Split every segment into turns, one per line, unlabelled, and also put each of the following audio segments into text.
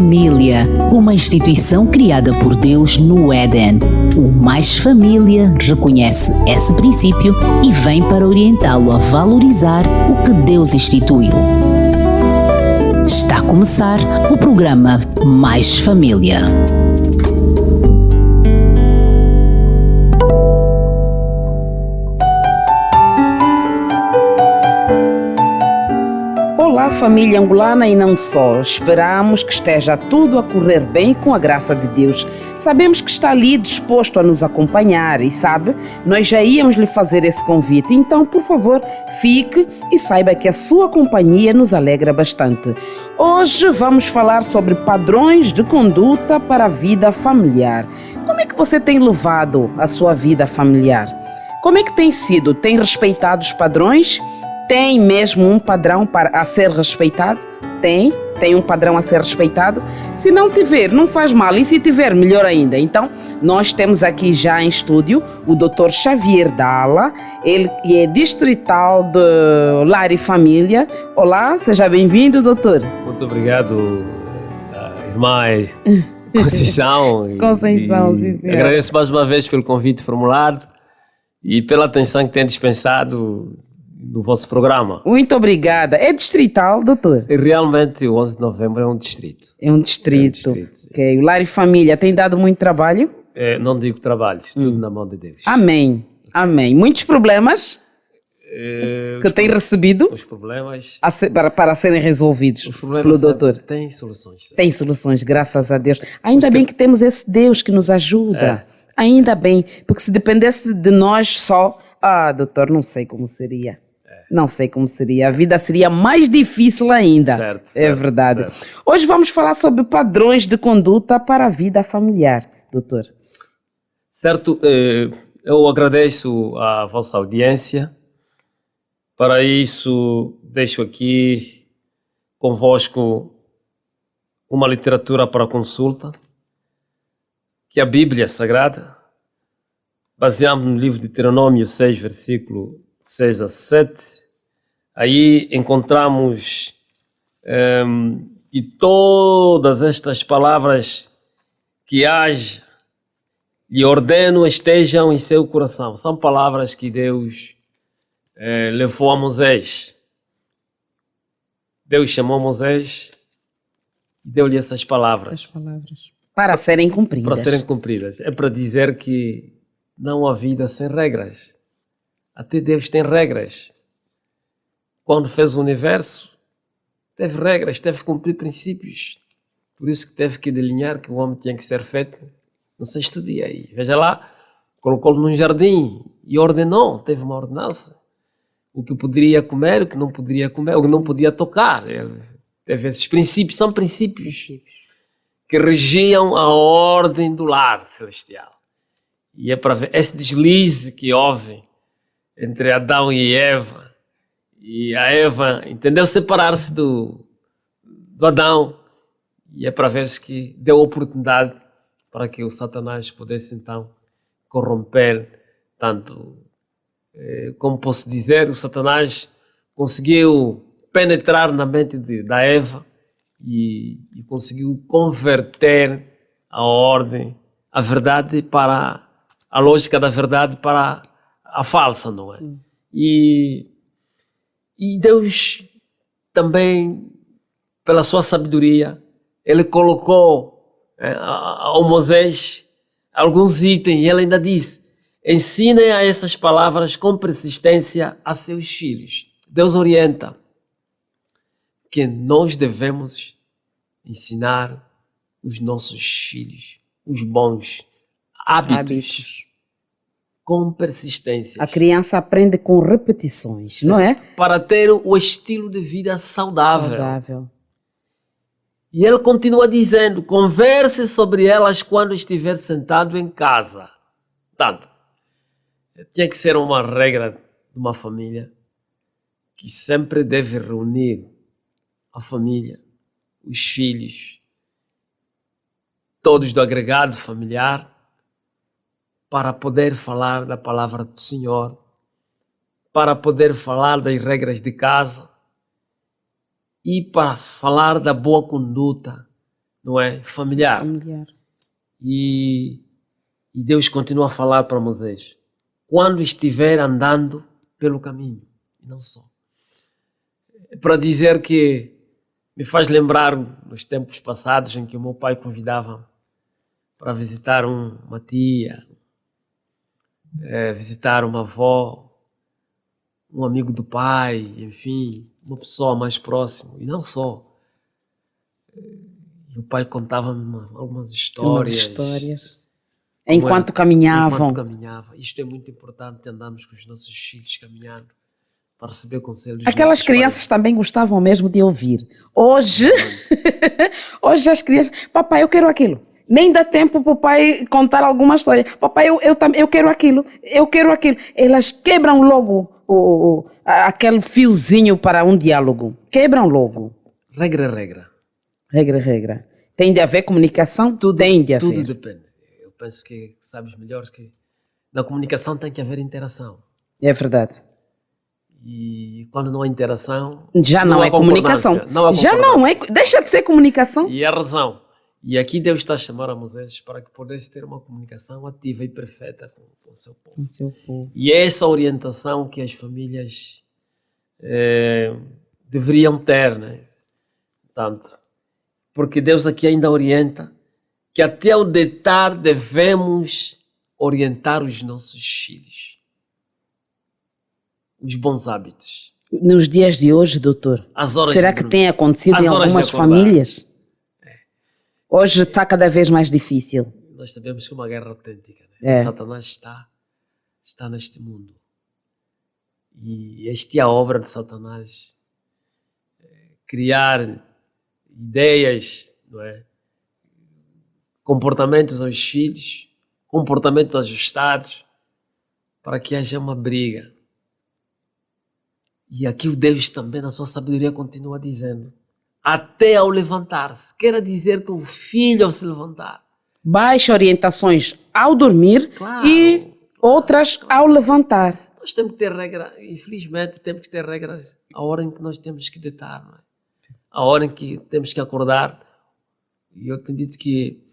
Família, uma instituição criada por Deus no Éden. O Mais Família reconhece esse princípio e vem para orientá-lo a valorizar o que Deus instituiu. Está a começar o programa Mais Família.
Olá, família angolana e não só. Esperamos que esteja tudo a correr bem com a graça de Deus. Sabemos que está ali disposto a nos acompanhar e sabe, nós já íamos lhe fazer esse convite. Então, por favor, fique e saiba que a sua companhia nos alegra bastante. Hoje vamos falar sobre padrões de conduta para a vida familiar. Como é que você tem levado a sua vida familiar? Como é que tem sido? Tem respeitado os padrões? Tem mesmo um padrão a ser respeitado? Tem um padrão a ser respeitado? Se não tiver, não faz mal. E se tiver, melhor ainda. Então, nós temos aqui já em estúdio o Dr. Xavier Dalla. Ele é distrital de Lar e Família. Olá, seja bem-vindo, doutor.
Muito obrigado, irmã Conceição.
Conceição, sim, senhor.
Agradeço mais uma vez pelo convite formulado e pela atenção que tem dispensado no vosso programa.
Muito obrigada. É distrital, doutor?
E realmente o 11 de novembro é um distrito.
É um distrito. Okay. O Lar e Família tem dado muito trabalho?
Não digo trabalhos, tudo na mão de Deus.
Amém. Amém. Muitos problemas que tem recebido
os problemas
para serem resolvidos pelo doutor.
Tem soluções.
Tem soluções, graças a Deus. Ainda bem que temos esse Deus que nos ajuda. Ainda bem, porque se dependesse de nós só, doutor, não sei como seria. Não sei como seria. A vida seria mais difícil ainda.
Certo,
é verdade.
Certo.
Hoje vamos falar sobre padrões de conduta para a vida familiar, doutor.
Certo. Eu agradeço a vossa audiência. Para isso, deixo aqui convosco uma literatura para consulta, que é a Bíblia Sagrada. Baseamos no livro de Deuteronômio 6, versículo 6 a 7, aí encontramos que todas estas palavras que age e ordeno estejam em seu coração. São palavras que Deus levou a Moisés. Deus chamou Moisés e deu-lhe essas palavras.
Para serem cumpridas.
Para serem cumpridas. É para dizer que não há vida sem regras. Até Deus tem regras. Quando fez o universo, teve regras, teve que cumprir princípios. Por isso que teve que delinear que o homem tinha que ser feito no sexto dia. E veja lá, colocou-lo num jardim e ordenou, teve uma ordenança. O que poderia comer, o que não poderia comer, o que não podia tocar. Ele teve esses princípios, são princípios que regiam a ordem do lar celestial. E é para ver esse deslize que houve entre Adão e Eva, e a Eva entendeu separar-se do Adão, e é para ver que deu oportunidade para que o Satanás pudesse então corromper tanto, como posso dizer, o Satanás conseguiu penetrar na mente da Eva e conseguiu converter a ordem, a verdade para a lógica da verdade para a falsa, não é? E Deus também, pela sua sabedoria, ele colocou ao Moisés alguns itens, e ele ainda disse: ensinem a essas palavras com persistência a seus filhos. Deus orienta que nós devemos ensinar os nossos filhos os bons hábitos. Com persistência.
A criança aprende com repetições, certo, não é?
Para ter o estilo de vida saudável. E ele continua dizendo: converse sobre elas quando estiver sentado em casa. Portanto, tinha que ser uma regra de uma família que sempre deve reunir a família, os filhos, todos do agregado familiar, para poder falar da palavra do Senhor, para poder falar das regras de casa e para falar da boa conduta não é? Familiar. E Deus continua a falar para Moisés. Quando estiver andando pelo caminho, e não só. Para dizer que me faz lembrar nos tempos passados em que o meu pai convidava para visitar uma tia, visitar uma avó, um amigo do pai, enfim, uma pessoa mais próxima. E não só. E o pai contava-me algumas histórias.
Enquanto caminhavam.
Isto é muito importante, andamos com os nossos filhos caminhando para receber conselhos.
Aquelas crianças também gostavam mesmo de ouvir. Hoje hoje as crianças, papai, eu quero aquilo. Nem dá tempo para o pai contar alguma história. Papai, eu quero aquilo. Elas quebram logo aquele fiozinho para um diálogo. Quebram logo.
Regra.
Tem de haver comunicação? Tem de haver.
Tudo depende. Eu penso que sabes melhor que na comunicação tem que haver interação.
É verdade.
E quando não há interação...
Já não é comunicação. Já não é. Deixa de ser comunicação.
E a razão. E aqui Deus está a chamar a Moisés para que pudesse ter uma comunicação ativa e perfeita com o seu povo. E é essa orientação que as famílias deveriam ter, né? Tanto, porque Deus aqui ainda orienta que até o deitar devemos orientar os nossos filhos. Os bons hábitos.
Nos dias de hoje, doutor, será que tem acontecido em algumas famílias? Hoje está cada vez mais difícil.
Nós sabemos que é uma guerra autêntica. Né? Satanás está neste mundo. E esta é a obra de Satanás. Criar ideias, não é? Comportamentos aos filhos, comportamentos ajustados, para que haja uma briga. E aqui o Deus também, na sua sabedoria, continua dizendo: até ao levantar-se. Quer dizer que o filho, ao se levantar,
baixa orientações ao dormir, claro, e outras ao levantar.
Nós temos que ter regras, infelizmente, temos que ter regras a hora em que nós temos que deitar, não é? A hora em que temos que acordar. E eu acredito que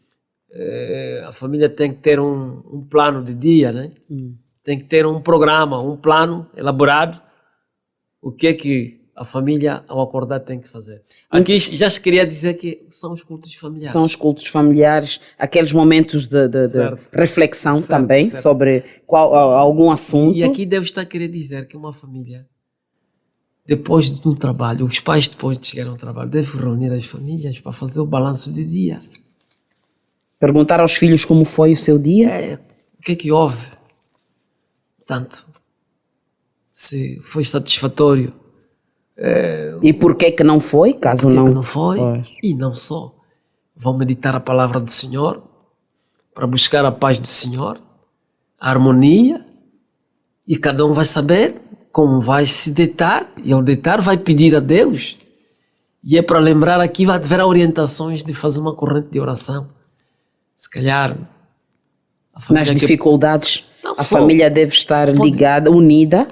a família tem que ter um plano de dia, né? Tem que ter um programa, um plano elaborado. O que é que a família, ao acordar, tem que fazer. Aqui já se queria dizer que são os cultos familiares.
São os cultos familiares, aqueles momentos de reflexão também sobre algum assunto.
E aqui deve estar a querer dizer que uma família, depois de um trabalho, os pais depois de chegar ao trabalho, devem reunir as famílias para fazer o balanço de dia.
Perguntar aos filhos como foi o seu dia.
O que é que houve? Portanto, se foi satisfatório.
E por que não foi, caso não?
Que não foi? Pois. E não só. Vão meditar a palavra do Senhor para buscar a paz do Senhor, a harmonia, e cada um vai saber como vai se deitar, e ao deitar vai pedir a Deus. E é para lembrar aqui, vai haver orientações de fazer uma corrente de oração. Se calhar...
nas dificuldades, a família deve estar ligada, unida,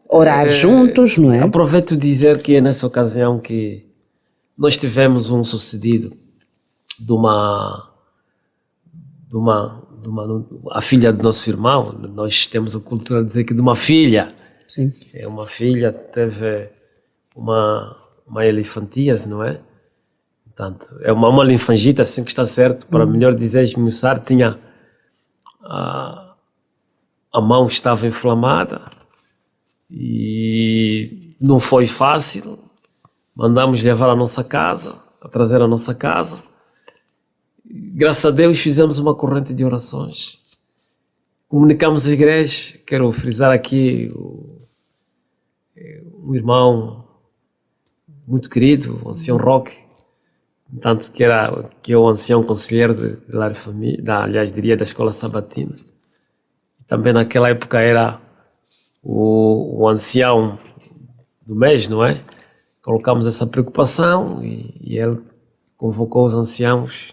orar juntos, não é?
Aproveito de dizer que é nessa ocasião que nós tivemos um sucedido a filha do nosso irmão. Nós temos a cultura de dizer que de uma filha.
Sim.
É uma filha, teve uma elefantíase, não é? Portanto, é uma linfangite, assim que está certo, para melhor dizer, esmiuçar, tinha a mão estava inflamada e não foi fácil. Mandamos levar a nossa casa, a trazer a nossa casa. Graças a Deus fizemos uma corrente de orações. Comunicamos a igreja. Quero frisar aqui um irmão muito querido, o ancião Roque, tanto que é o ancião conselheiro de lar de família, aliás, diria, da escola sabatina. Também naquela época era o ancião do mês, não é? Colocamos essa preocupação e ele convocou os anciãos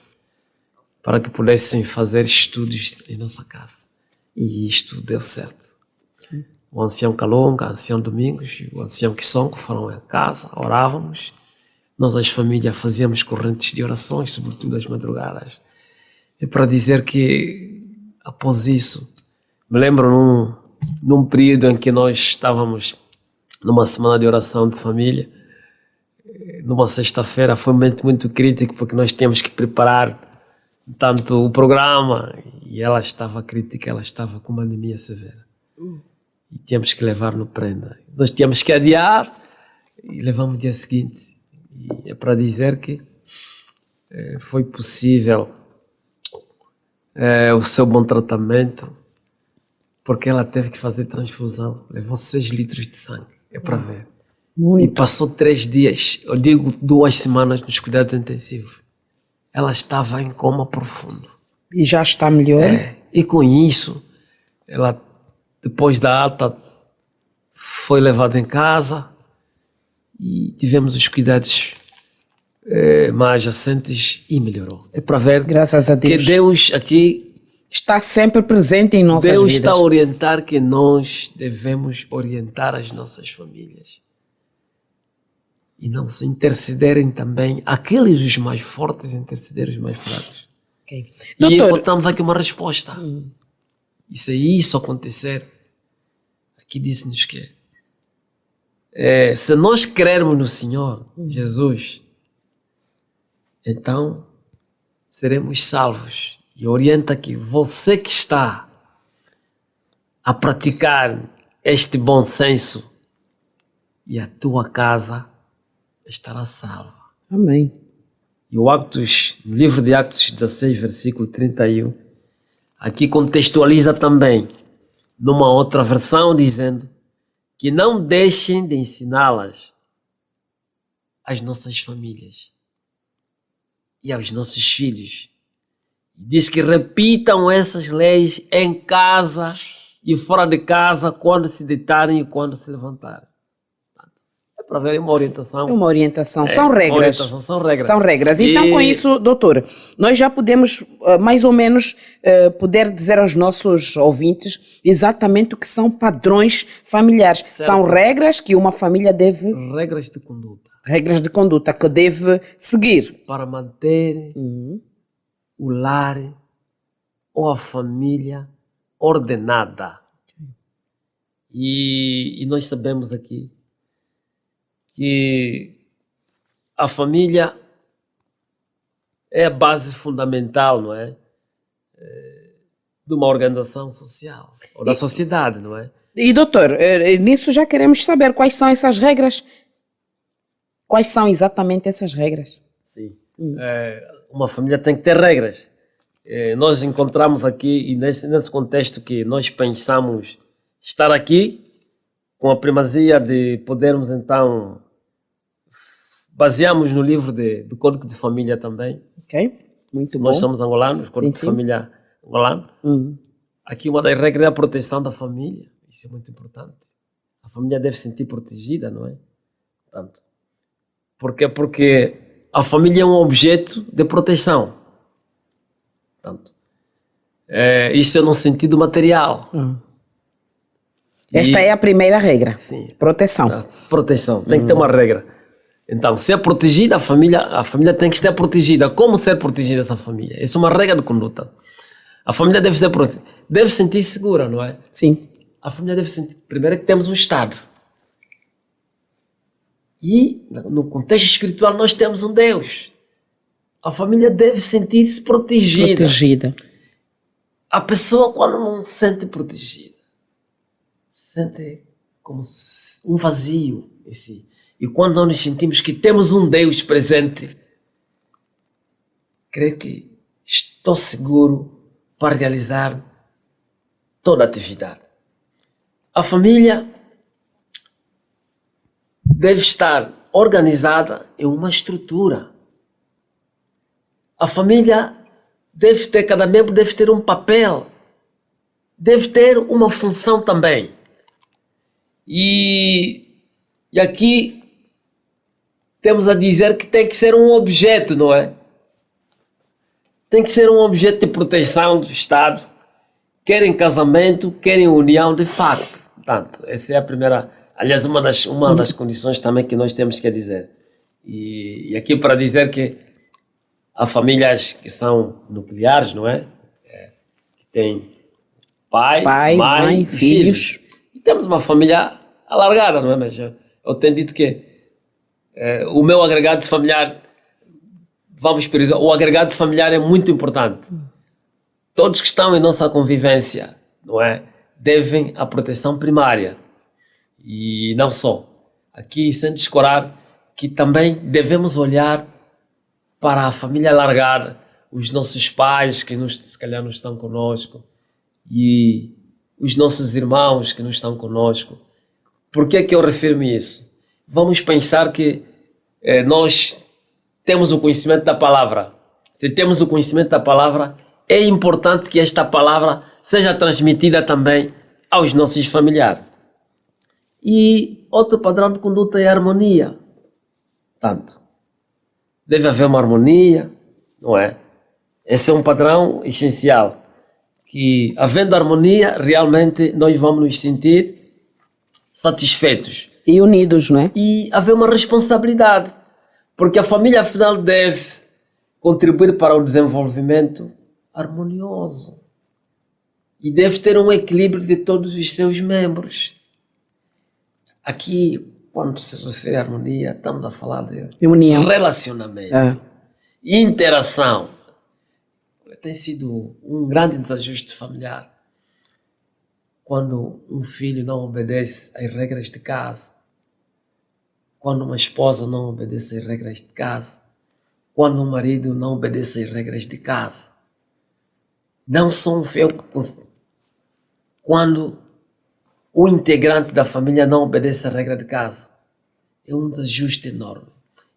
para que pudessem fazer estudos em nossa casa. E isto deu certo. Sim. O ancião Calonga, o ancião Domingos e o ancião Quissongo foram à casa, orávamos, nós as famílias fazíamos correntes de orações, sobretudo às madrugadas. É para dizer que, após isso, me lembro num período em que nós estávamos numa semana de oração de família, numa sexta-feira, foi um momento muito crítico, porque nós tínhamos que preparar tanto o programa, e ela estava crítica, ela estava com uma anemia severa. E tínhamos que levar no prenda. Nós tínhamos que adiar e levamos no dia seguinte. E é para dizer que foi possível o seu bom tratamento, porque ela teve que fazer transfusão. Levou 6 litros de sangue, é para ver.
Muito.
E passou 3 dias, eu digo 2 semanas nos cuidados intensivos. Ela estava em coma profundo.
E já está melhor?
E com isso, ela, depois da alta, foi levada em casa e tivemos os cuidados mais assentes e melhorou. É para ver,
graças a Deus,
que Deus aqui
está sempre presente em nossas
Deus
vidas.
está a orientar que nós devemos orientar as nossas famílias. E não se intercederem também, aqueles os mais fortes interceder os mais fracos.
Okay.
E
Doutor,
encontramos aqui uma resposta. E se isso acontecer, aqui diz-nos que se nós crermos no Senhor Jesus, então seremos salvos. E orienta aqui, você que está a praticar este bom senso, e a tua casa estará salva.
amém.
E o Atos, no livro de Atos 16, versículo 31, aqui contextualiza também, numa outra versão, dizendo que não deixem de ensiná-las às nossas famílias e aos nossos filhos. Diz que repitam essas leis em casa e fora de casa, quando se deitarem e quando se levantarem. Para ver uma orientação.
É uma orientação. São regras.
São regras.
São regras. Então, com isso, doutor, nós já podemos mais ou menos poder dizer aos nossos ouvintes exatamente o que são padrões familiares.
Certo.
São regras que uma família deve...
Regras de conduta.
Regras de conduta que deve seguir.
Para manter o lar ou a família ordenada. E nós sabemos aqui que a família é a base fundamental, não é? De uma organização social, ou da sociedade, não é?
E doutor, nisso já queremos saber quais são essas regras. Quais são exatamente essas regras?
Sim. Uma família tem que ter regras. Nós encontramos aqui, e nesse contexto que nós pensamos estar aqui, com a primazia de podermos então, baseamos no livro do Código de Família também.
Ok, muito bom.
Nós somos angolanos, Código de Família angolano. Aqui uma das regras é a proteção da família. Isso é muito importante. A família deve se sentir protegida, não é? Portanto, por quê? Porque a família é um objeto de proteção. Portanto, isso é no sentido material.
Esta é a primeira regra.
Sim.
Proteção.
Proteção. Tem que ter uma regra. Então, se é protegida, a família tem que estar protegida. Como ser protegida essa família? Essa é uma regra de conduta. A família deve ser protegida. Deve se sentir segura, não é?
Sim.
A família deve sentir... Primeiro é que temos um Estado. E, no contexto espiritual, nós temos um Deus. A família deve sentir-se protegida.
Protegida.
A pessoa, quando não se sente protegida, sente como um vazio em si. E quando nós nos sentimos que temos um Deus presente, creio que estou seguro para realizar toda a atividade. A família deve estar organizada em uma estrutura. A família deve ter, cada membro deve ter um papel, deve ter uma função também. E aqui temos a dizer que tem que ser um objeto, não é? Tem que ser um objeto de proteção do Estado, quer em casamento, quer em união de facto. Portanto, essa é a primeira, aliás, uma das condições também que nós temos que dizer. E aqui para dizer que há famílias que são nucleares, não é? Que tem pai, mãe, filhos. E temos uma família alargada, não é? Mas eu tenho dito que o meu agregado familiar, vamos priorizar, o agregado familiar é muito importante. Todos que estão em nossa convivência, não é? Devem a proteção primária. E não só. Aqui, sem descurar, que também devemos olhar para a família alargada, os nossos pais que se calhar não estão conosco e os nossos irmãos que não estão conosco. Por que é que eu refiro-me a isso? Vamos pensar que nós temos o conhecimento da palavra. Se temos o conhecimento da palavra, é importante que esta palavra seja transmitida também aos nossos familiares. E outro padrão de conduta é a harmonia. Portanto, deve haver uma harmonia, não é? Esse é um padrão essencial. Que, havendo harmonia, realmente nós vamos nos sentir satisfeitos.
E unidos, não é?
E haver uma responsabilidade. Porque a família, afinal, deve contribuir para o desenvolvimento harmonioso. E deve ter um equilíbrio de todos os seus membros. Aqui, quando se refere à harmonia, estamos a falar de
união,
relacionamento, interação. Tem sido um grande desajuste familiar quando um filho não obedece às regras de casa, quando uma esposa não obedece às regras de casa, quando um marido não obedece às regras de casa. Não são feios quando o integrante da família não obedece à regra de casa. É um desajuste enorme.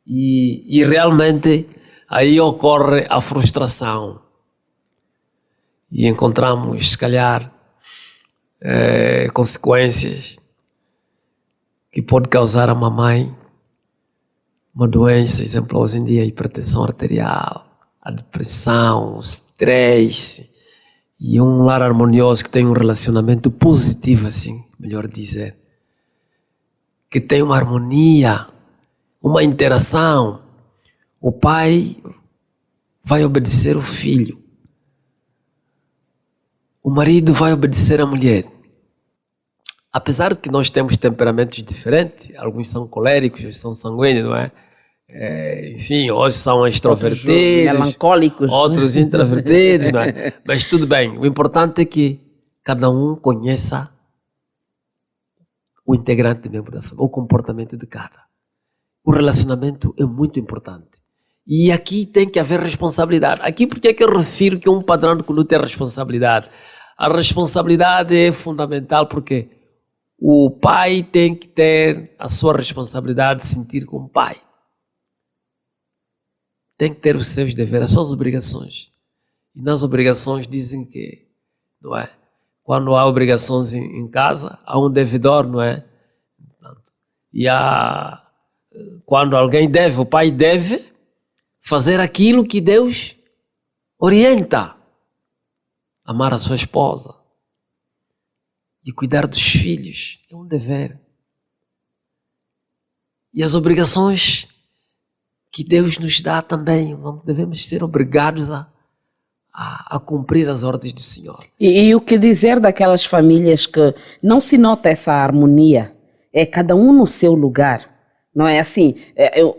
E realmente aí ocorre a frustração. E encontramos, se calhar, consequências que pode causar a uma mãe uma doença, exemplo, hoje em dia, a hipertensão arterial, a depressão, o stress. E um lar harmonioso que tem um relacionamento positivo, assim, melhor dizer. Que tem uma harmonia, uma interação. O pai vai obedecer o filho. O marido vai obedecer a mulher. Apesar de que nós temos temperamentos diferentes, alguns são coléricos, outros são sanguíneos, não é? Enfim, hoje são extrovertidos,
melancólicos,
outros introvertidos, não é? Mas tudo bem, o importante é que cada um conheça o integrante membro da família, o comportamento de cada. O relacionamento é muito importante. E aqui tem que haver responsabilidade. Aqui porque é que eu refiro que um padrão de conduta é responsabilidade? A responsabilidade é fundamental porque o pai tem que ter a sua responsabilidade de sentir como pai. Tem que ter os seus deveres, as suas obrigações. E nas obrigações dizem que, não é? Quando há obrigações em casa, há um devedor, não é? E quando alguém deve, o pai deve fazer aquilo que Deus orienta. Amar a sua esposa e cuidar dos filhos é um dever. E as obrigações que Deus nos dá também, devemos ser obrigados a cumprir as ordens do Senhor.
E o que dizer daquelas famílias que não se nota essa harmonia? É cada um no seu lugar. Não é assim,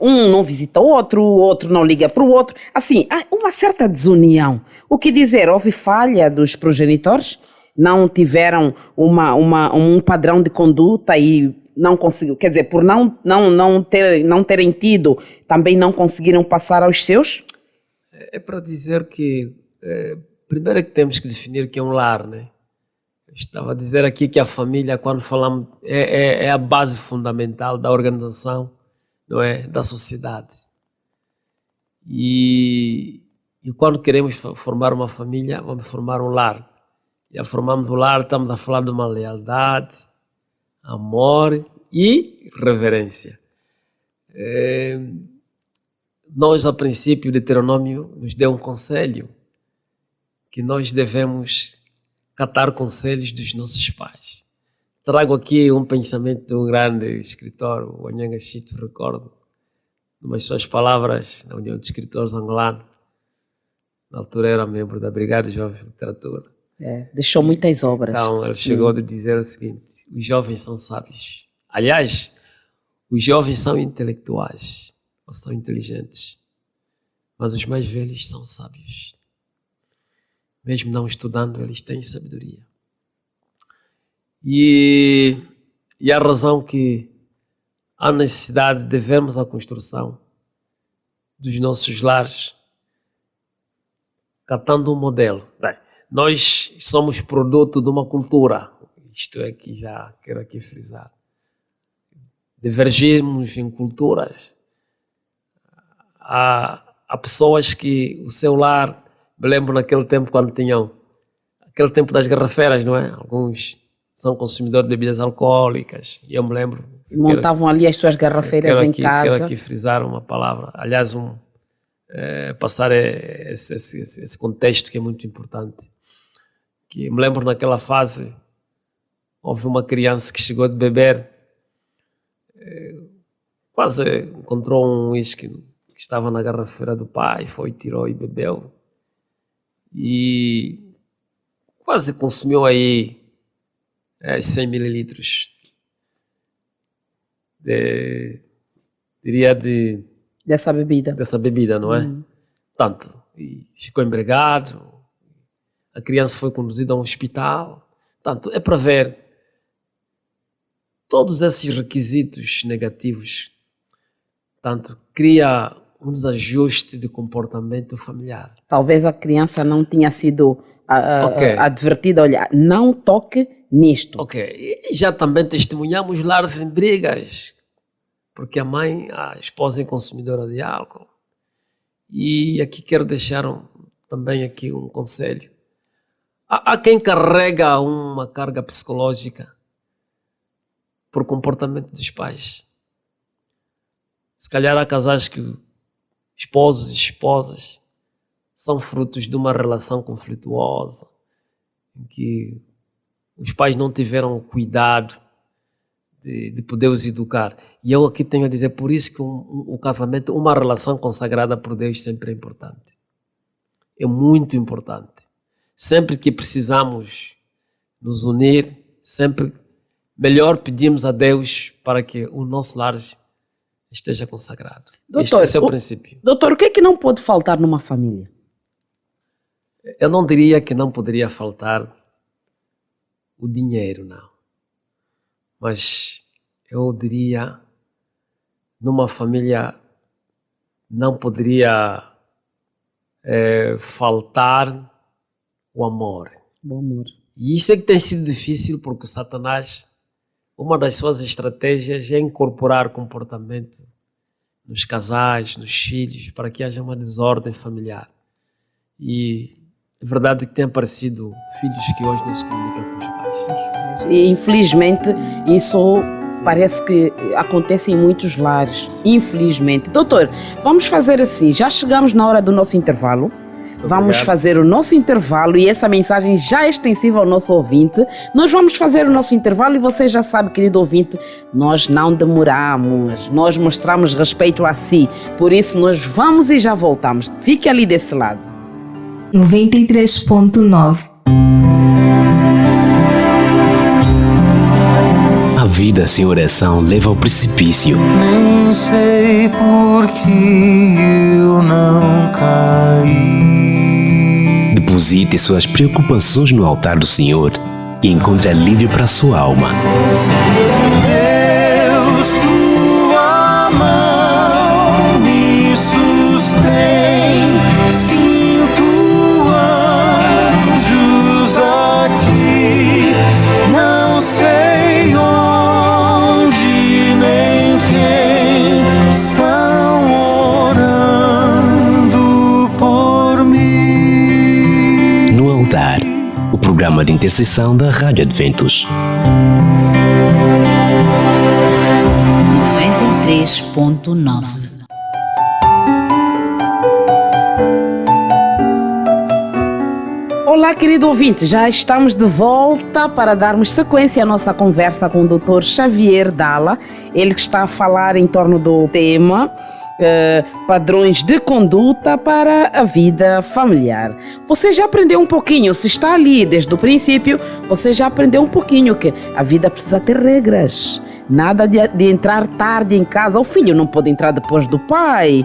um não visita o outro não liga para o outro. Assim, há uma certa desunião. O que dizer? Houve falha dos progenitores? Não tiveram um padrão de conduta e não conseguiu, quer dizer, por não terem tido, também não conseguiram passar aos seus?
É para dizer que, primeiro é que temos que definir o que é um lar, né? Estava a dizer aqui que a família, quando falamos, é a base fundamental da organização, não é? Da sociedade. E quando queremos formar uma família, vamos formar um lar. E ao formarmos o lar, estamos a falar de uma lealdade, amor e reverência. Nós, a princípio, o Deuteronômio nos deu um conselho, que nós devemos catar conselhos dos nossos pais. Trago aqui um pensamento de um grande escritor, o Onyango Shito, recordo, Numas suas palavras, na União de Escritores Angolano, na altura era membro da Brigada de Jovens de Literatura.
Deixou muitas obras.
Então ele chegou a dizer o seguinte: os jovens são sábios. Aliás, os jovens são intelectuais, ou são inteligentes, mas os mais velhos são sábios. Mesmo não estudando, eles têm sabedoria. E a razão que há necessidade de vermos a construção dos nossos lares catando um modelo. Bem, nós somos produto de uma cultura, isto é que já quero aqui frisar. Divergimos em culturas. Há pessoas que o seu lar, me lembro naquele tempo quando tinham, aquele tempo das garrafeiras, não é? Alguns são consumidores de bebidas alcoólicas, e eu me lembro.
Montavam ali as suas garrafeiras em casa.
Quero aqui frisar uma palavra, aliás, passar esse contexto que é muito importante. Que me lembro naquela fase, houve uma criança que chegou de beber, quase encontrou um uísque que estava na garrafeira do pai, foi, tirou e bebeu. E quase consumiu aí 100 mililitros
dessa
bebida, não é? Tanto, e ficou embriagado, a criança foi conduzida a um hospital. Tanto, é para ver todos esses requisitos negativos. Tanto, cria um desajuste de comportamento familiar.
Talvez a criança não tinha sido advertida, olha, não toque nisto.
Ok, e já também testemunhamos lares em brigas, porque a esposa é consumidora de álcool. E aqui quero deixar também aqui um conselho. Há quem carrega uma carga psicológica por comportamento dos pais. Se calhar há casais que esposos e esposas são frutos de uma relação conflituosa, em que os pais não tiveram o cuidado de poder os educar. E eu aqui tenho a dizer, por isso que o casamento, uma relação consagrada por Deus sempre é importante. É muito importante. Sempre que precisamos nos unir, sempre melhor pedimos a Deus para que o nosso lar esteja consagrado.
Doutor,
este é o princípio.
Doutor, o que é que não pode faltar numa família?
Eu não diria que não poderia faltar o dinheiro, não. Mas eu diria, numa família não poderia faltar o amor.
O amor.
E isso é que tem sido difícil, porque Satanás, uma das suas estratégias é incorporar comportamento nos casais, nos filhos, para que haja uma desordem familiar. E é verdade que tem aparecido filhos que hoje não se comunicam com os pais.
E infelizmente isso parece que acontece em muitos lares. Infelizmente. Doutor, vamos fazer assim, já chegamos na hora do nosso intervalo. Vamos fazer o nosso intervalo e essa mensagem já é extensiva ao nosso ouvinte. Nós vamos fazer o nosso intervalo e você já sabe, querido ouvinte, nós não demoramos, nós mostramos respeito a si. Por isso nós vamos e já voltamos. Fique ali desse lado.
93.9.
A vida sem oração leva ao precipício.
Nem sei por que eu não caí.
Deposite suas preocupações no altar do Senhor e encontre alívio para a sua alma.
Deus, tua mão me sustém. Sinto anjos aqui. Não sei onde nem quem estão orando por mim.
No altar, o programa de intercessão da Rádio Adventos.
93.9.
Olá, querido ouvinte, já estamos de volta para darmos sequência à nossa conversa com o Dr. Xavier Dalla, ele que está a falar em torno do tema padrões de conduta para a vida familiar. Você já aprendeu um pouquinho, se está ali desde o princípio, você já aprendeu um pouquinho que a vida precisa ter regras. Nada de entrar tarde em casa. O filho não pode entrar depois do pai.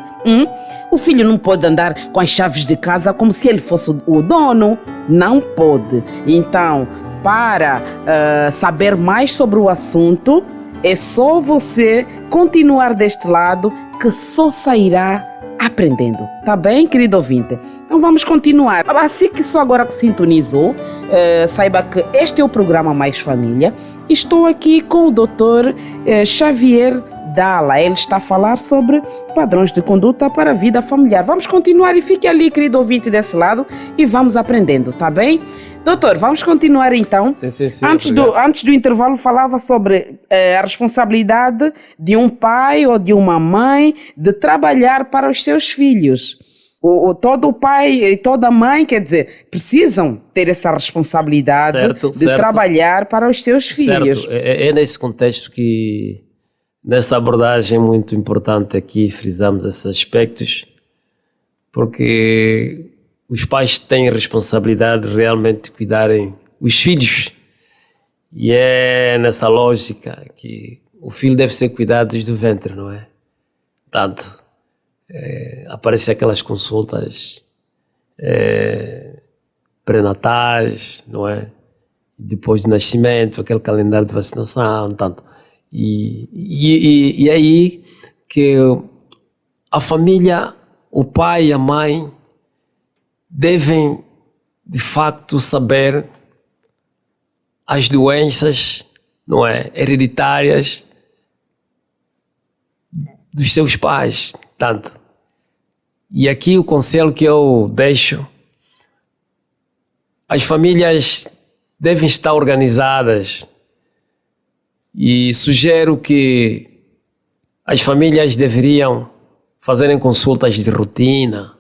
O filho não pode andar com as chaves de casa como se ele fosse o dono. Não pode. Então, para saber mais sobre o assunto, é só você continuar deste lado que só sairá aprendendo. Tá bem, querido ouvinte? Então vamos continuar. Assim que só agora que sintonizou, saiba que este é o programa Mais Família. Estou aqui com o Dr. Xavier Dalla. Ele está a falar sobre padrões de conduta para a vida familiar. Vamos continuar e fique ali, querido ouvinte, desse lado e vamos aprendendo, tá bem? Doutor, vamos continuar então.
Sim,
Antes do intervalo falava sobre a responsabilidade de um pai ou de uma mãe de trabalhar para os seus filhos. Todo o pai e toda mãe, quer dizer, precisam ter essa responsabilidade de trabalhar para os seus filhos.
É nesse contexto que, nessa abordagem muito importante aqui, frisamos esses aspectos, porque os pais têm a responsabilidade de realmente cuidarem os filhos. E é nessa lógica que o filho deve ser cuidado desde o ventre, não é? Tanto aparecem aquelas consultas pré-natais, não é? Depois do nascimento, aquele calendário de vacinação, tanto. E aí que a família, o pai e a mãe devem, de facto, saber as doenças, não é, hereditárias dos seus pais, tanto. E aqui o conselho que eu deixo: as famílias devem estar organizadas e sugiro que as famílias deveriam fazerem consultas de rotina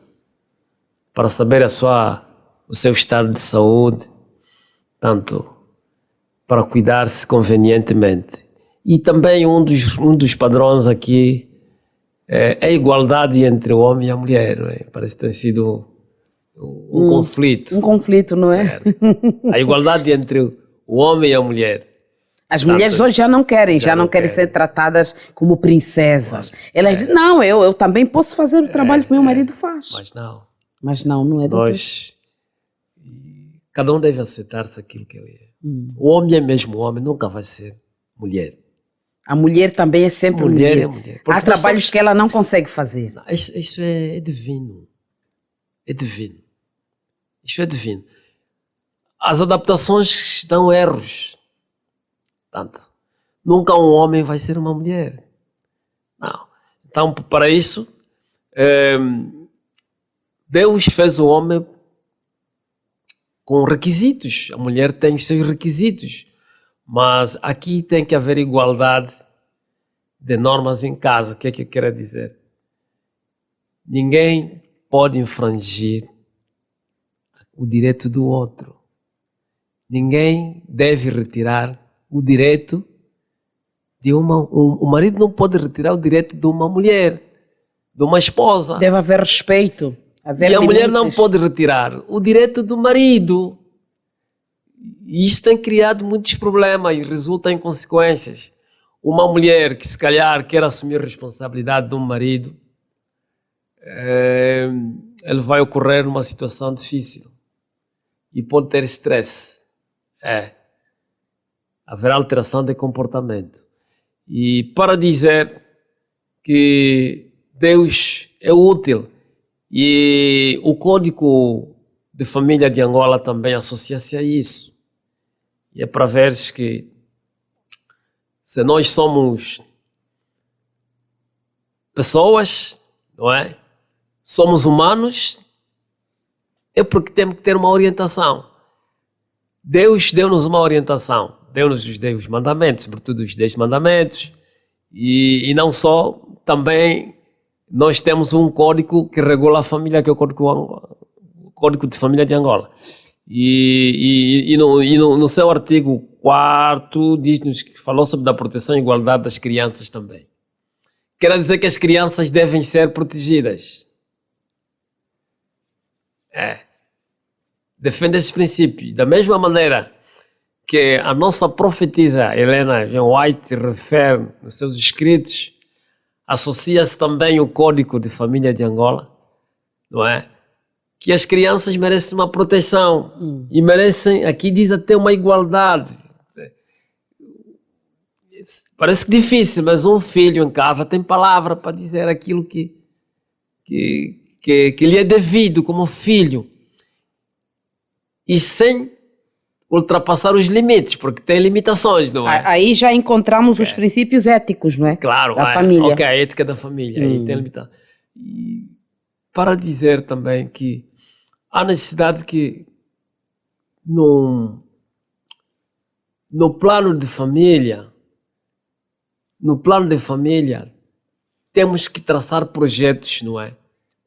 para saber o seu estado de saúde, tanto para cuidar-se convenientemente. E também um dos padrões aqui é a igualdade entre o homem e a mulher. Não é? Parece ter sido um conflito.
Um conflito, não é?
Certo. A igualdade entre o homem e a mulher.
As mulheres hoje já não querem ser tratadas como princesas. Elas dizem, não, eu também posso fazer o trabalho que meu marido faz.
Mas não.
Não é.
Cada um deve aceitar-se aquilo que ele é. O homem é mesmo homem, nunca vai ser mulher.
A mulher também é sempre mulher.
É mulher.
Há trabalhos que ela não consegue fazer.
Isso é divino. É divino. Isso é divino. As adaptações dão erros. Tanto. Nunca um homem vai ser uma mulher. Não. Então, para isso, Deus fez o homem com requisitos. A mulher tem os seus requisitos. Mas aqui tem que haver igualdade de normas em casa. O que é que eu quero dizer? Ninguém pode infringir o direito do outro. Ninguém deve retirar o direito de o marido não pode retirar o direito de uma mulher, de uma esposa.
Deve haver respeito.
E a mulher não pode retirar o direito do marido. E isso tem criado muitos problemas e resulta em consequências. Uma mulher que se calhar quer assumir a responsabilidade de um marido, ele vai ocorrer numa situação difícil e pode ter estresse. Haverá alteração de comportamento. E para dizer que Deus é útil, e o Código de Família de Angola também associa-se a isso. E é para ver que se nós somos pessoas, não é? Somos humanos, é porque temos que ter uma orientação. Deus deu-nos uma orientação. Deu-nos os mandamentos, sobretudo os 10 mandamentos. E não só, também nós temos um código que regula a família, que é o Código de Família de Angola. E no seu artigo 4º diz-nos que falou sobre a proteção e igualdade das crianças também. quer dizer que as crianças devem ser protegidas. Defende esse princípio. Da mesma maneira que a nossa profetisa Helena G. White refere nos seus escritos, associa-se também o Código de Família de Angola, não é? Que as crianças merecem uma proteção e merecem, aqui diz até uma igualdade. Parece difícil, mas um filho em casa tem palavra para dizer aquilo que lhe é devido como filho. E sem ultrapassar os limites, porque tem limitações, não é?
Aí já encontramos os princípios éticos, não é?
Claro,
da família.
Ok, a ética da família, aí tem limitação. E para dizer também que há necessidade que no plano de família, temos que traçar projetos, não é?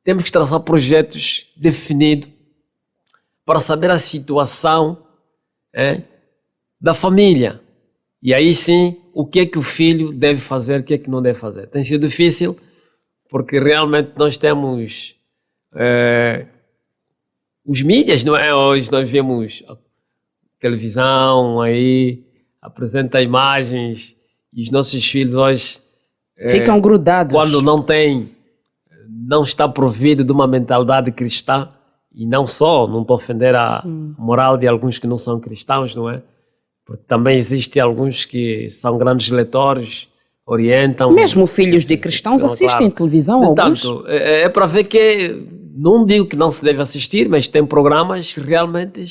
Temos que traçar projetos definidos para saber a situação da família. E aí sim, o que é que o filho deve fazer, o que é que não deve fazer. Tem sido difícil, porque realmente nós temos os mídias, não é? Hoje nós vemos a televisão, aí apresenta imagens, e os nossos filhos hoje
ficam grudados.
Quando não está provido de uma mentalidade cristã, e não estou a ofender a moral de alguns que não são cristãos, não é? Porque também existem alguns que são grandes leitores, orientam.
Mesmo filhos de cristãos assistem televisão, alguns.
Portanto, é para ver que, não digo que não se deve assistir, mas tem programas realmente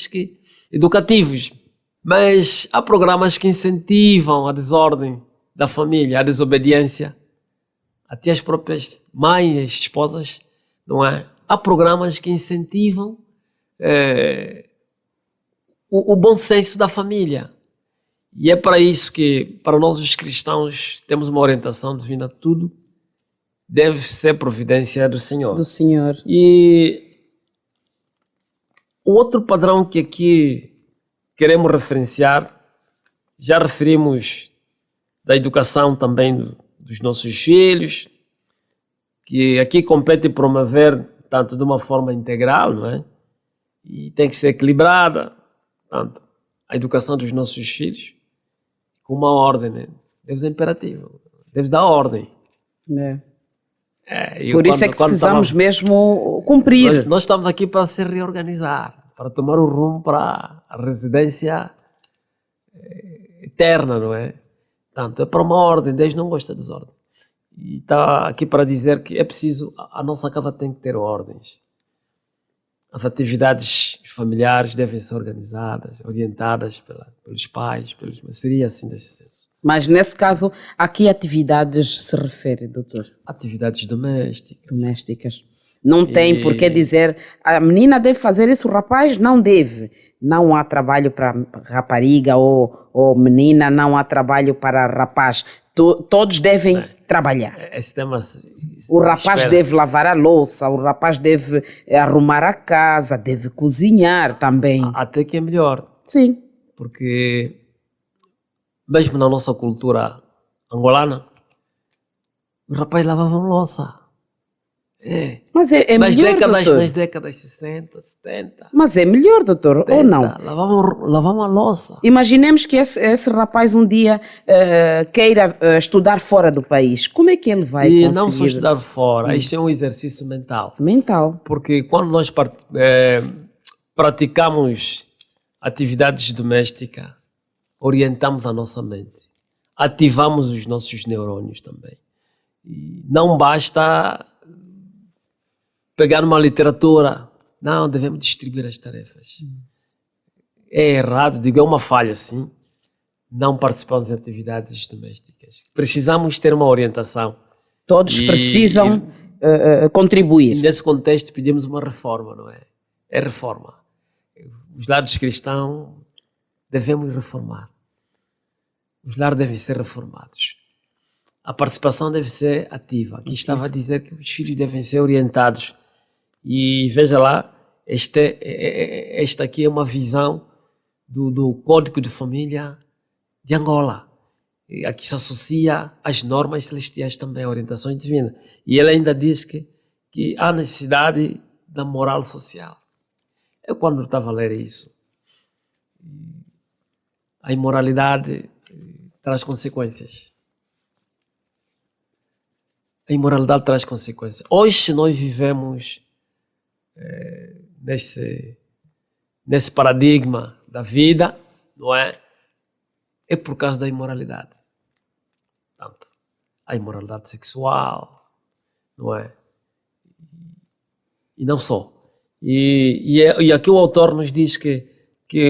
educativos. Mas há programas que incentivam a desordem da família, a desobediência. Até as próprias mães, as esposas, não é? Há programas que incentivam o bom senso da família. E é para isso que, para nós os cristãos, temos uma orientação divina. Tudo deve ser providência do Senhor.
Do Senhor.
E o outro padrão que aqui queremos referenciar, já referimos da educação também dos nossos filhos, que aqui compete promover tanto de uma forma integral, não é? E tem que ser equilibrada, tanto a educação dos nossos filhos, com uma ordem, né? Deus é imperativo, Deus dá ordem.
Por isso é que precisamos mesmo cumprir.
Nós estamos aqui para se reorganizar, para tomar o rumo para a residência eterna, não é? Tanto é para uma ordem, Deus não gosta de desordem. E está aqui para dizer que é preciso, a nossa casa tem que ter ordens. As atividades familiares devem ser organizadas, orientadas pelos pais, mas seria assim desse senso.
Mas nesse caso, a que atividades se refere, doutor?
Atividades domésticas.
Não tem por que dizer, a menina deve fazer isso, o rapaz não deve. Não há trabalho para rapariga ou menina, não há trabalho para rapaz. Todos devem trabalhar.
Esse tema
o rapaz deve lavar a louça, o rapaz deve arrumar a casa, deve cozinhar também.
Até que é melhor.
Sim.
Porque mesmo na nossa cultura angolana, os rapazes lavavam louça.
Mas é
nas
melhor, doutor.
Nas décadas 60, 70.
Mas é melhor, doutor, 70, ou não?
Lavavam a louça.
Imaginemos que esse rapaz um dia queira estudar fora do país. Como é que ele vai conseguir?
E não só estudar fora, isso é um exercício mental. Porque quando nós praticamos atividades domésticas, orientamos a nossa mente, ativamos os nossos neurônios também. E não basta pegar uma literatura, não, devemos distribuir as tarefas. É errado, digo, é uma falha, sim, não participamos de atividades domésticas. Precisamos ter uma orientação.
Todos precisam contribuir.
E nesse contexto pedimos uma reforma, não é? É reforma. Os lares cristãos devemos reformar. Os lares devem ser reformados. A participação deve ser ativa. Aqui estava a dizer que os filhos devem ser orientados. E veja lá, esta aqui é uma visão do Código de Família de Angola. E aqui se associa às normas celestiais também, orientações divinas. E ele ainda diz que há necessidade da moral social. Eu, quando estava a ler isso, a imoralidade traz consequências. A imoralidade traz consequências. Hoje nós vivemos nesse paradigma da vida, não é? É por causa da imoralidade. Portanto, a imoralidade sexual, não é? E não só. E aqui o autor nos diz que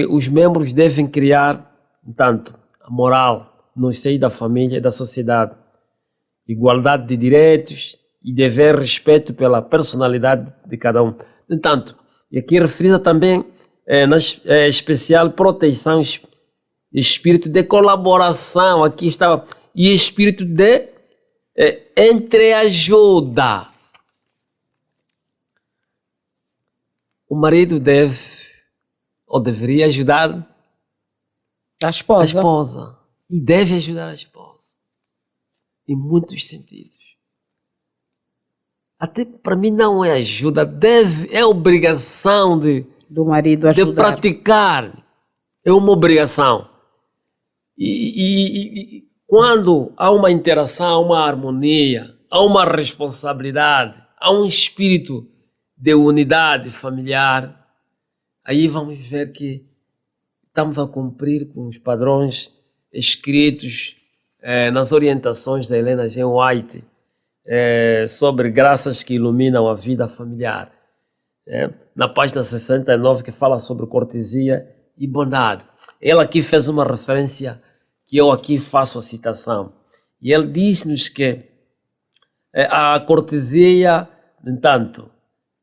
os membros devem criar, portanto, a moral no seio da família e da sociedade, igualdade de direitos e dever respeito pela personalidade de cada um. Entanto, e aqui refere também na especial proteção, espírito de colaboração, aqui estava, e espírito de entreajuda. O marido deve ou deveria ajudar
A esposa.
a esposa e deve ajudar a esposa em muitos sentidos. Até para mim não é ajuda, é obrigação
Do marido
de
ajudar.
praticar, é uma obrigação. E quando há uma interação, uma harmonia, há uma responsabilidade, há um espírito de unidade familiar, aí vamos ver que estamos a cumprir com os padrões escritos nas orientações da Helena G. White sobre graças que iluminam a vida familiar. Na página 69, que fala sobre cortesia e bondade. Ela aqui fez uma referência que eu aqui faço a citação. E ele diz-nos que a cortesia, no entanto,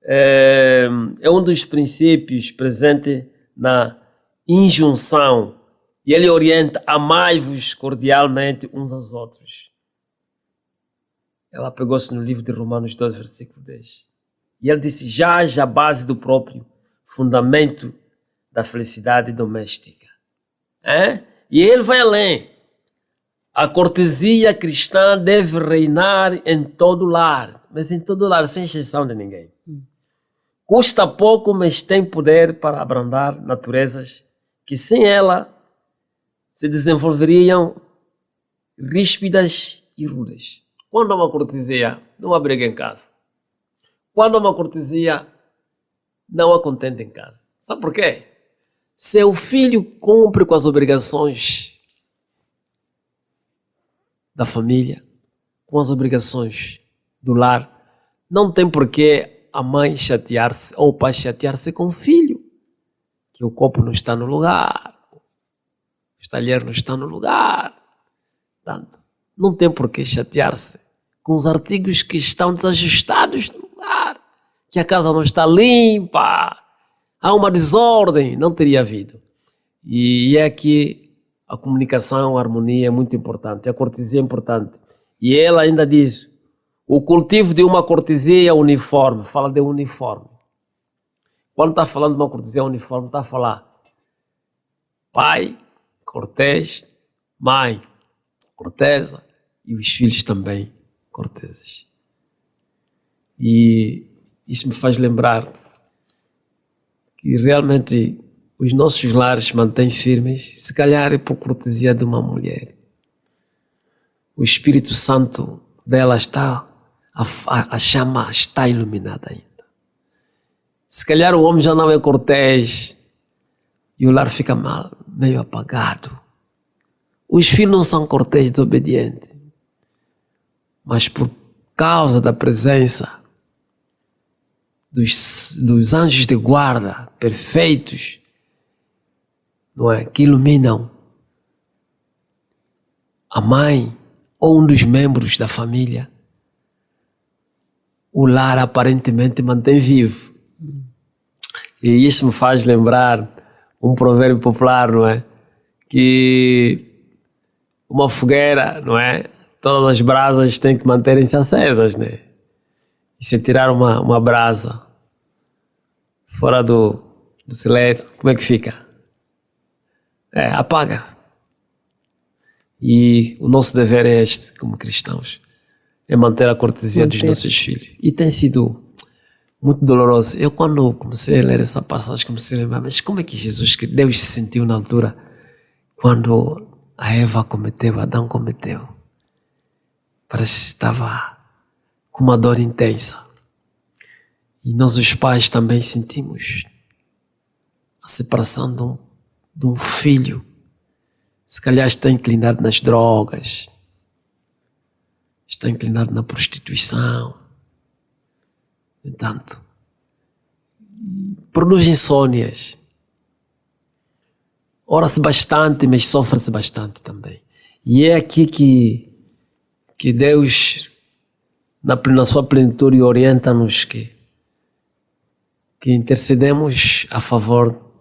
é um dos princípios presente na injunção. E ele orienta: amai-vos cordialmente uns aos outros. Ela pegou-se no livro de Romanos 12, versículo 10. E ele disse: já haja a base do próprio fundamento da felicidade doméstica. E ele vai além. A cortesia cristã deve reinar em todo lar, mas em todo lar, sem exceção de ninguém. Custa pouco, mas tem poder para abrandar naturezas que sem ela se desenvolveriam ríspidas e rudes. Quando há uma cortesia, não há briga em casa. Quando há uma cortesia, não há contente em casa. Sabe por quê? Se o filho cumpre com as obrigações da família, com as obrigações do lar, não tem por que a mãe chatear-se ou o pai chatear-se com o filho, que o copo não está no lugar, o talher não está no lugar. Portanto, não tem por que chatear-se com os artigos que estão desajustados no lugar, que a casa não está limpa, há uma desordem, não teria havido. E é aqui a comunicação, a harmonia é muito importante, a cortesia é importante. E ela ainda diz: o cultivo de uma cortesia uniforme, fala de uniforme. Quando está falando de uma cortesia uniforme, está a falar pai, cortês, mãe, cortesa, e os filhos também corteses. E isso me faz lembrar que realmente os nossos lares mantêm firmes, se calhar é por cortesia de uma mulher. O Espírito Santo dela está, a chama está iluminada ainda. Se calhar o homem já não é cortês e o lar fica meio apagado. Os filhos não são cortês desobedientes, mas por causa da presença dos anjos de guarda perfeitos, não é, que iluminam a mãe ou um dos membros da família, o lar aparentemente mantém vivo. E isso me faz lembrar um provérbio popular, não é? Que uma fogueira, não é? Todas as brasas têm que manterem-se acesas, né? E se tirar uma brasa fora do celeiro, como é que fica? Apaga. E o nosso dever é este, como cristãos, é manter a cortesia dos nossos filhos. E tem sido muito doloroso. Eu, quando comecei a ler essa passagem, comecei a lembrar, mas como é que Deus se sentiu na altura quando a Eva cometeu, Adão cometeu? Parece que estava com uma dor intensa. E nós, os pais, também sentimos a separação de um filho. Se calhar está inclinado nas drogas, está inclinado na prostituição. Entanto, produz insônias. Ora-se bastante, mas sofre-se bastante também. E é aqui que Deus, na sua plenitude, orienta-nos que intercedemos a favor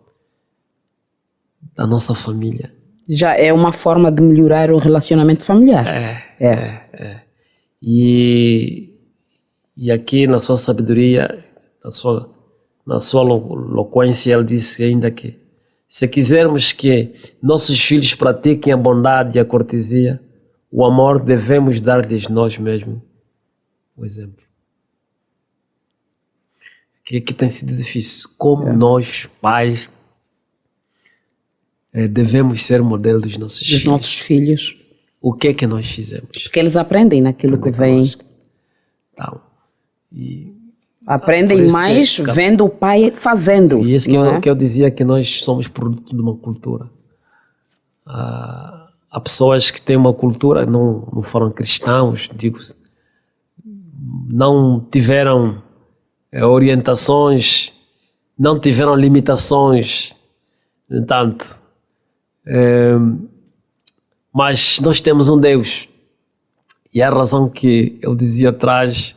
da nossa família.
Já é uma forma de melhorar o relacionamento familiar.
E aqui na sua sabedoria, na sua eloquência, ele disse ainda que se quisermos que nossos filhos pratiquem a bondade e a cortesia, o amor, devemos dar-lhes nós mesmos o exemplo. Que tem sido difícil. Como nós, pais, devemos ser modelo dos nossos filhos.
Dos nossos filhos.
O que é que nós fizemos?
Porque eles aprendem naquilo que vem.
Então,
aprendem mais vendo o pai fazendo.
E isso que eu dizia, que nós somos produto de uma cultura. Há pessoas que têm uma cultura, não foram cristãos, digo, não tiveram orientações, não tiveram limitações, no entanto, mas nós temos um Deus, e é a razão que eu dizia atrás,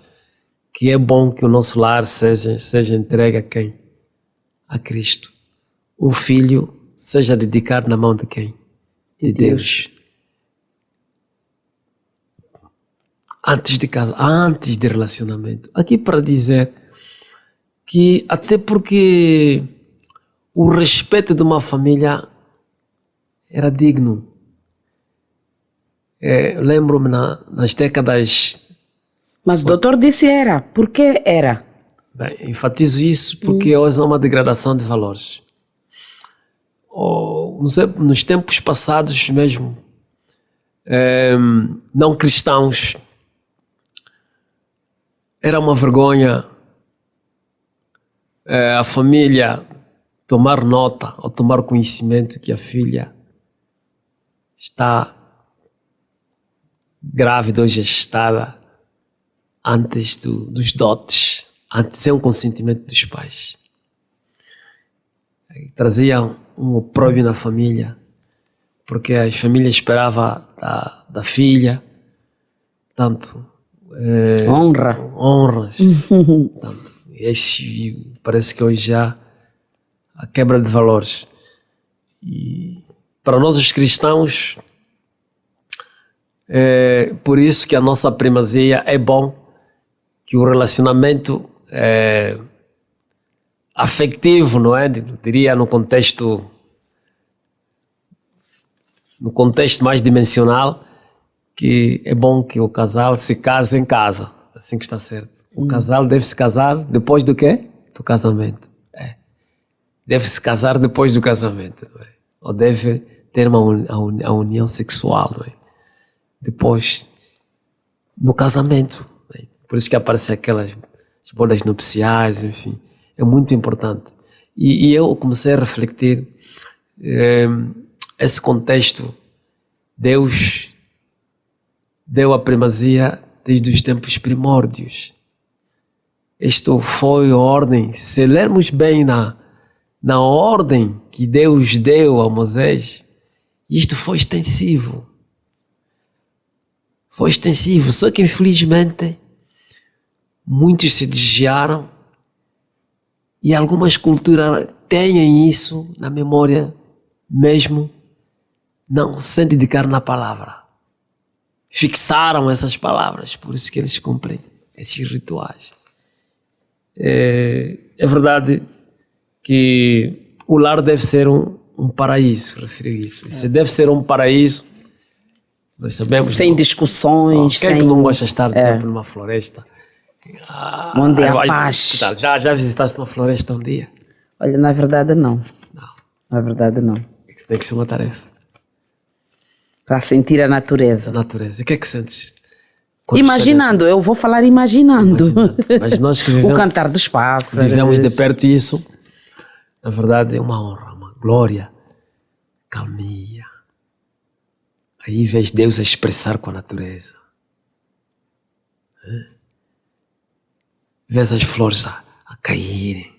que é bom que o nosso lar seja entregue a quem? A Cristo. Um filho seja dedicado na mão de quem? De Deus. Antes de casa, antes de relacionamento. Aqui para dizer que até porque o respeito de uma família era digno. Lembro-me nas décadas...
Mas o doutor disse era. Por que era?
Bem, enfatizo isso porque hoje há uma degradação de valores. Nos tempos passados mesmo, não cristãos, era uma vergonha a família tomar nota ou tomar conhecimento que a filha está grávida ou gestada antes dos dotes, antes sem um consentimento dos pais. Trazia um opróbrio na família, porque a família esperava da filha tanto honras. Tanto, parece que hoje já a quebra de valores. E para nós os cristãos, por isso que a nossa primazia é bom que o relacionamento afetivo, não é? Diria no contexto mais dimensional, que é bom que o casal se case em casa, assim que está certo. O casal deve se casar depois do quê? Do casamento. Deve se casar depois do casamento, não é? Ou deve ter a união sexual, não é? Depois do casamento. Não é? Por isso que aparecem aquelas bodas nupciais, enfim. É muito importante. E eu comecei a refletir esse contexto. Deus deu a primazia desde os tempos primórdios. Isto foi a ordem. Se lermos bem na ordem que Deus deu a Moisés, isto foi extensivo. Foi extensivo, só que infelizmente muitos se desviaram e algumas culturas têm isso na memória mesmo, não se dedicaram na palavra. Fixaram essas palavras, por isso que eles cumprem esses rituais. É verdade que o lar deve ser um paraíso, refiro isso. Se deve ser um paraíso, Nós sabemos.
Sem discussões,
Quem é
sem...
que não gosta de estar, por exemplo, numa floresta?
Onde há paz.
Já visitaste uma floresta um dia?
Olha, na verdade não.
Não.
Na verdade não.
Isso tem que ser uma tarefa.
Para sentir a natureza.
A natureza. E o que é que sentes? Quando
Imaginando, eu vou falar imaginando.
Mas nós que
O
vivemos,
cantar dos pássaros.
vivemos de perto isso, na verdade é uma honra, uma glória, calmia. Aí vês Deus a expressar com a natureza. Vês as flores a caírem.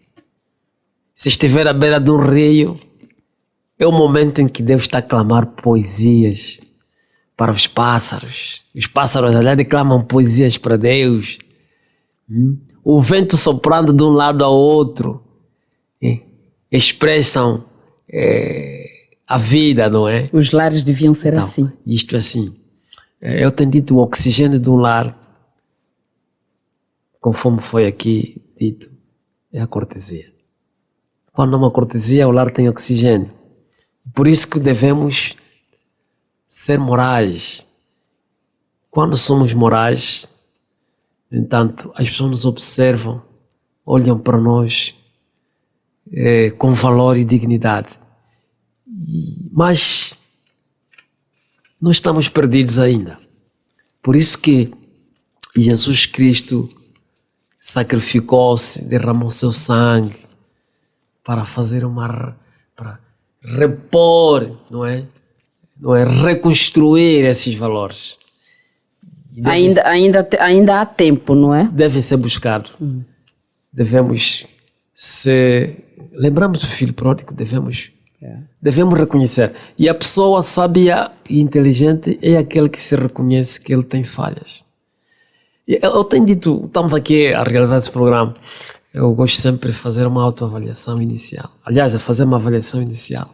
Se estiver à beira de um rio, é o momento em que Deus está a clamar poesias para os pássaros. Os pássaros aliás declamam poesias para Deus. O vento soprando de um lado ao outro expressam a vida, não é?
Os lares deviam ser
Então,
assim.
isto assim. Eu tenho dito o oxigênio de um lar, conforme foi aqui dito, é a cortesia. Quando há uma cortesia, o lar tem oxigênio. Por isso que devemos ser morais. Quando somos morais, no entanto, as pessoas nos observam, olham para nós com valor e dignidade. Mas não estamos perdidos ainda. Por isso que Jesus Cristo sacrificou-se, derramou seu sangue para fazer para repor, não é? Reconstruir esses valores.
Ainda há tempo, não é?
Devem ser buscados. Devemos lembramos do filho pródigo, devemos reconhecer. E a pessoa sábia e inteligente é aquele que se reconhece que ele tem falhas. Eu tenho dito, estamos aqui a realidade desse programa, eu gosto sempre de fazer uma autoavaliação inicial. Aliás, a fazer uma avaliação inicial.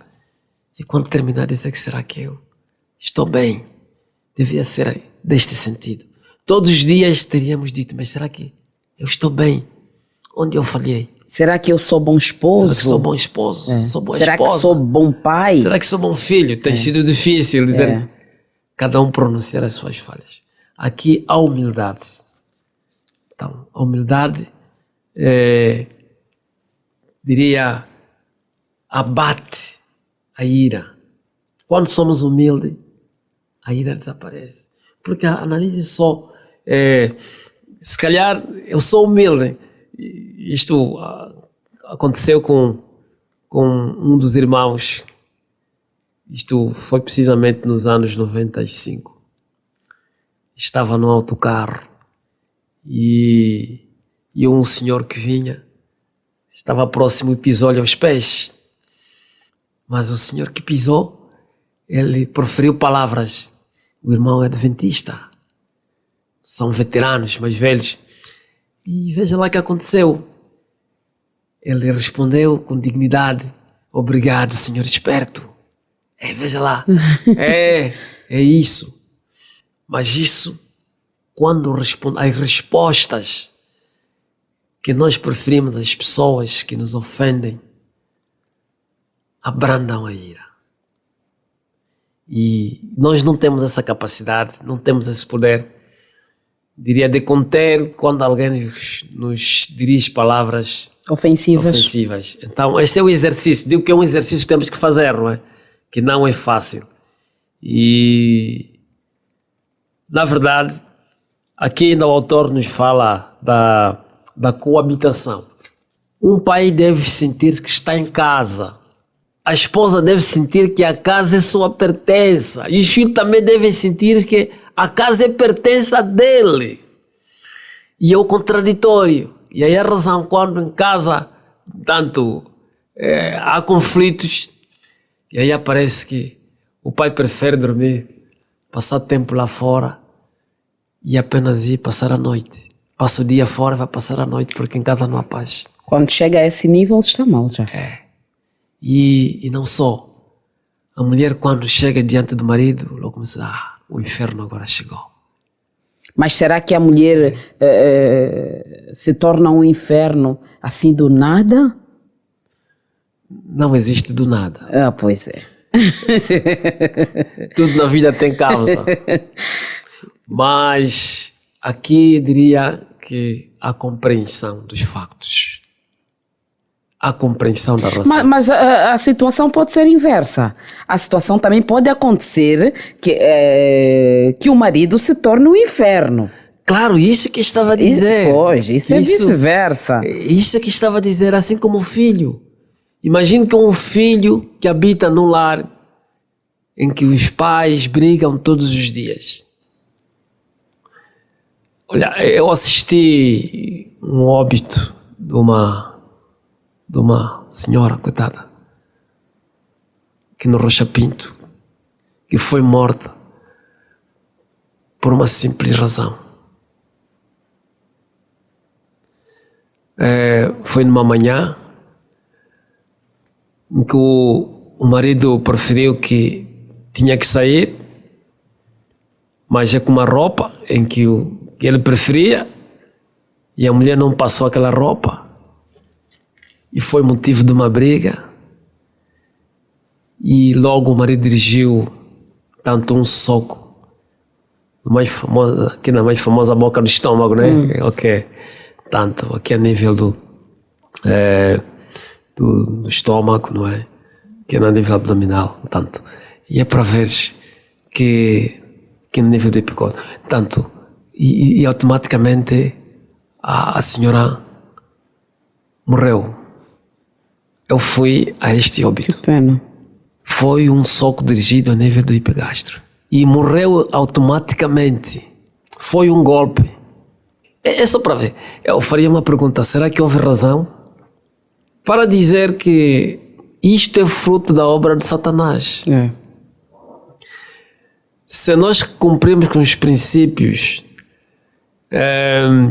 E quando terminar, dizer que será que eu estou bem? Devia ser deste sentido. Todos os dias teríamos dito, mas será que eu estou bem? Onde eu falhei?
Será que eu sou bom esposo?
Será que sou bom esposo? Sou boa
Será
esposa?
que sou bom pai?
Será que sou bom filho? Tem sido difícil dizer cada um pronunciar as suas falhas. Aqui há humildade. Então, a humildade, diria, abate a ira. Quando somos humildes, a ira desaparece. Porque analise só, se calhar eu sou humilde. Isto aconteceu com um dos irmãos. Isto foi precisamente nos anos 95. Estava no autocarro e um senhor que vinha estava próximo e pisou-lhe aos pés. Mas o senhor que pisou, ele proferiu palavras. O irmão é adventista. São veteranos, mais velhos. E veja lá o que aconteceu. Ele respondeu com dignidade: obrigado, senhor esperto. Veja lá. É isso. Mas isso, quando as respostas que nós preferimos às pessoas que nos ofendem, abrandam a ira. E nós não temos essa capacidade, não temos esse poder, diria, de conter quando alguém nos dirige palavras ofensivas. Então, este é o exercício. Digo que é um exercício que temos que fazer, não é? Que não é fácil. E, na verdade, aqui ainda o autor nos fala da coabitação. Um pai deve sentir que está em casa. A esposa deve sentir que a casa é sua pertença. E os filhos também devem sentir que a casa é pertença dele. E é o contraditório. E aí a razão, quando em casa, tanto há conflitos, e aí aparece que o pai prefere dormir, passar tempo lá fora e apenas ir passar a noite. Passa o dia fora, vai passar a noite porque em casa não há paz.
Quando chega a esse nível está mal já.
E não só. A mulher, quando chega diante do marido, logo começa, o inferno agora chegou.
Mas será que a mulher se torna um inferno assim do nada?
Não existe do nada.
Pois é.
Tudo na vida tem causa. Mas aqui eu diria que a compreensão dos factos. A compreensão da razão.
Mas a situação pode ser inversa. A situação também pode acontecer que o marido se torne um inferno.
Claro, isso que estava a dizer.
Isso é vice-versa.
Isso que estava a dizer, assim como o filho. Imagine que um filho que habita num lar em que os pais brigam todos os dias. Olha, eu assisti um óbito de uma senhora, coitada, que no Rocha Pinto, que foi morta por uma simples razão. Foi numa manhã em que o marido preferiu que tinha que sair, mas com uma roupa em que ele preferia, e a mulher não passou aquela roupa, e foi motivo de uma briga, e logo o marido dirigiu tanto um soco aqui na mais famosa boca do estômago, né? Ok, tanto aqui a nível do estômago, não é? Que é no nível abdominal, tanto. E é para ver que no nível do epicódio, tanto. E automaticamente a senhora morreu. Eu fui a este óbito.
Que pena.
Foi um soco dirigido a nível do epigastro. E morreu automaticamente. Foi um golpe. É só para ver. Eu faria uma pergunta. Será que houve razão para dizer que isto é fruto da obra de Satanás? Se nós cumprirmos com os princípios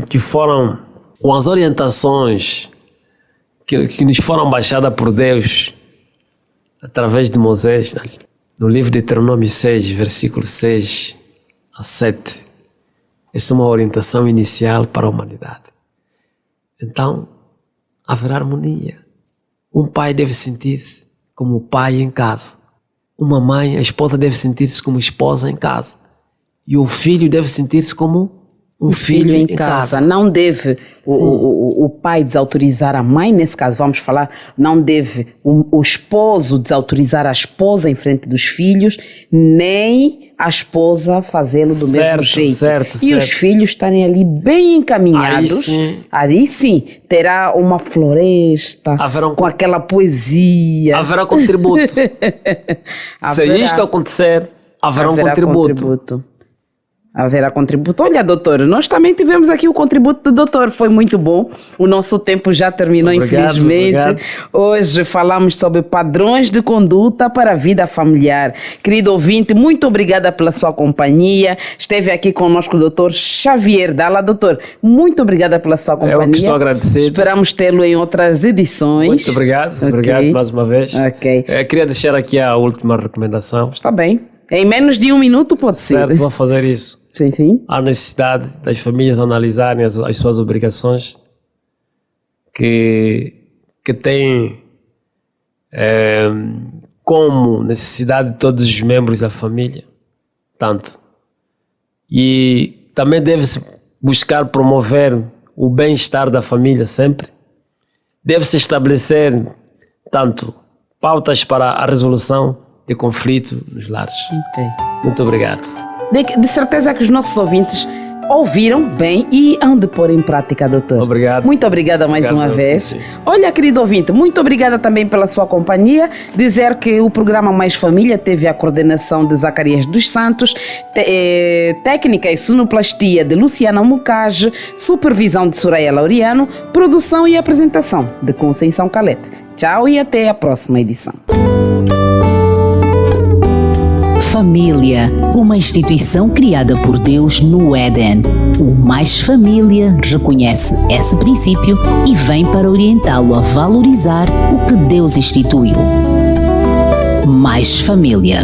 que foram, com as orientações que nos foram baixadas por Deus através de Moisés, né? No livro de Deuteronômio 6, versículo 6 a 7. Essa é uma orientação inicial para a humanidade. Então, haverá harmonia. Um pai deve sentir-se como pai em casa. Uma mãe, a esposa deve sentir-se como esposa em casa. E o filho deve sentir-se como um filho em casa.
Não deve o pai desautorizar a mãe, nesse caso vamos falar, não deve o esposo desautorizar a esposa em frente dos filhos, nem a esposa fazê-lo do mesmo jeito. E os filhos estarem ali bem encaminhados, aí sim terá uma floresta com aquela poesia.
Haverá contributo. Se isto acontecer, haverá um contributo.
Haverá contributo. Olha, doutor, nós também tivemos aqui o contributo do doutor, foi muito bom. O nosso tempo já terminou, infelizmente. Obrigado. Hoje falamos sobre padrões de conduta para a vida familiar. Querido ouvinte, muito obrigada pela sua companhia. Esteve aqui conosco o doutor Xavier Dalla. Doutor, muito obrigada pela sua companhia.
Eu que estou agradecido.
Esperamos tê-lo em outras edições.
Muito obrigado. Obrigado mais uma vez. Queria deixar aqui a última recomendação.
Está bem. Em menos de 1 minuto pode ser.
Certo, vou fazer isso.
Sim.
Há necessidade das famílias analisarem as suas obrigações que têm como necessidade de todos os membros da família. Tanto. E também deve-se buscar promover o bem-estar da família sempre. Deve-se estabelecer, tanto, pautas para a resolução de conflito nos lares. Muito obrigado.
De certeza que os nossos ouvintes ouviram bem e hão de pôr em prática, doutor.
Obrigado.
Muito obrigada mais uma vez.
Sim.
Olha, querido ouvinte, muito obrigada também pela sua companhia. Dizer que o programa Mais Família teve a coordenação de Zacarias dos Santos, técnica e sonoplastia de Luciana Mucage, supervisão de Soraya Laureano, produção e apresentação de Conceição Calete. Tchau e até a próxima edição.
Família, uma instituição criada por Deus no Éden. O Mais Família reconhece esse princípio e vem para orientá-lo a valorizar o que Deus instituiu. Mais Família.